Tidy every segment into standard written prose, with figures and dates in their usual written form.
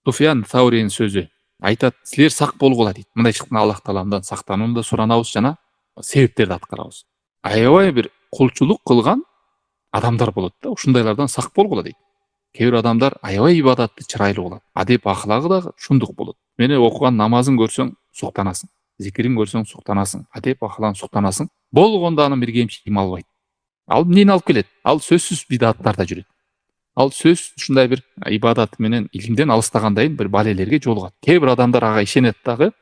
Суфиян Сауринин сөзү айтат, силер сак болгула дейт. Мындайчылыктан Аллах Тааламдан сактанууну суранабыз жана себептерди аткарабыз. Аябай бир кулчулук кылган адамдар болот да, ушундайлардан сак болгула дейт. Кээ бир адамдар аябай ибадатты чырайлуу кылат. Адеп ахлагы да шундук болот. Мени окуган намазын көрсөң суктанасың. Зикирин көрсөң суктанасың. Адеп ахлагын суктанасың. Болгондо анын бир кемчилигин албайт. Ал эмнени алып келет? Ал сөзсүз бидаттарда жүрөт. Ал сөз ушундай бир ибадат менен илимден алыстагандайын бир балелерге жолугат. Кээ бир адамдар ага ишенет дагы,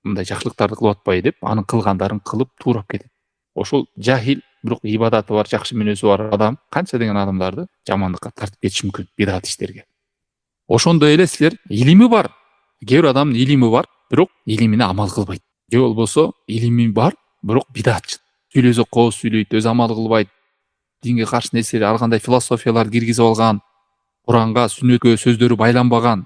мындай жакшылыктарды кылып атпай деп, анын кылгандарын кылып туурап кетет. Ошол жахил, бирок ибадаты бар, жакшы мүнөзү бар адам канча деген адамдарды жамандыкка тартып кетиши мүмкүн, бидат иштерге. Ошондой эле силер илими бар. Кээ бир адамдын илими бар, бирок илимине амал кылбайт. Же болбосо илими бар, бирок бидатчы. Сүйлөсө кооз сүйлөйт, өз амал кылбайт. Динге каршы нерселер, ар кандай философияларды киргизип алган, Куранга, сүннөткө сөздөрү байланбаган,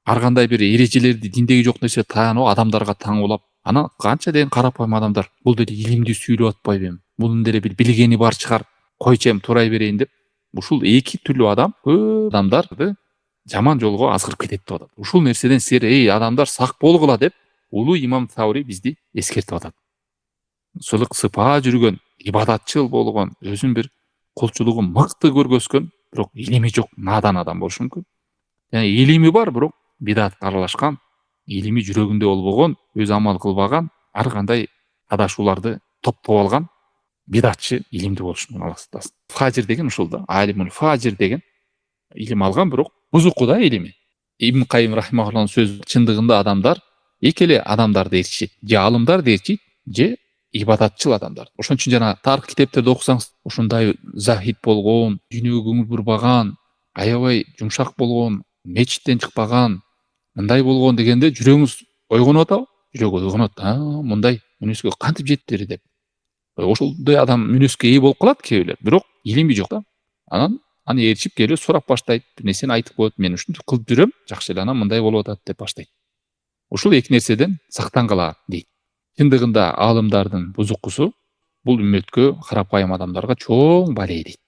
ар кандай бир эрежелерди, диндеги жок нерсе таянуу адамдарга таң улап, анан канча деген карапайым адамдар бул деле илимди сүйлөп атпайбы эми, мунун деле бир билгени бар чыгар, койчу эми турай берейин деп, ушул эки түрлүү адам көп адамдарды жаман жолго азгырып кетет деп атат. Ушул нерседен силер эй адамдар сак болгула деп улуу имам Саури бизди эскертип атат. Сылык сыпаа жүргөн, ибадатчыл болгон, өзүн бир кулчулугун мыкты көргөзгөн, бирок илими жок надан адам болушу мүмкүн. Жана илими бар, бирок бидатка аралашкан, илими жүрөгүндө болбогон, өз амал кылбаган, ар кандай адашууларды топтоп алган бидатчы илимди болушу мүмкүн. Алла сактасын. Фажир деген ушул да, алимул фажир деген илим алган, бирок бузуку да илими. Ибн Кайым рахимахуллахнын сөзү чындыгында адамдар эки эле адамдарды ээрчишет. Же алымдарды ээрчийт, же ибадатчыл адамдар. Ошон үчүн жана тарых китептерди окусаңыз, ушундай захид болгон, дүйнөгө көңүл бурбаган, аябай жумшак болгон, мечиттен чыкпаган, мындай болгон дегенде жүрөгүңүз ойгонуп атабы? Жүрөгү ойгонот. Мындай мүнөзгө кантип жеттири деп. Ошондой адам мүнөзгө ээ болуп калат кээ бирлер, бирок илими жок да. Анан аны ээрчип келип сурап баштайт, бир нерсени айтып коет, мен ушинтип кылып жүрөм, жакшы эле анан мындай болуп атат деп баштайт. Ушул эки нерседен сактангыла дейт. Чындыгында аалымдардын бузукусу бул үммөткө, карапайым адамдарга чоң бале дейт.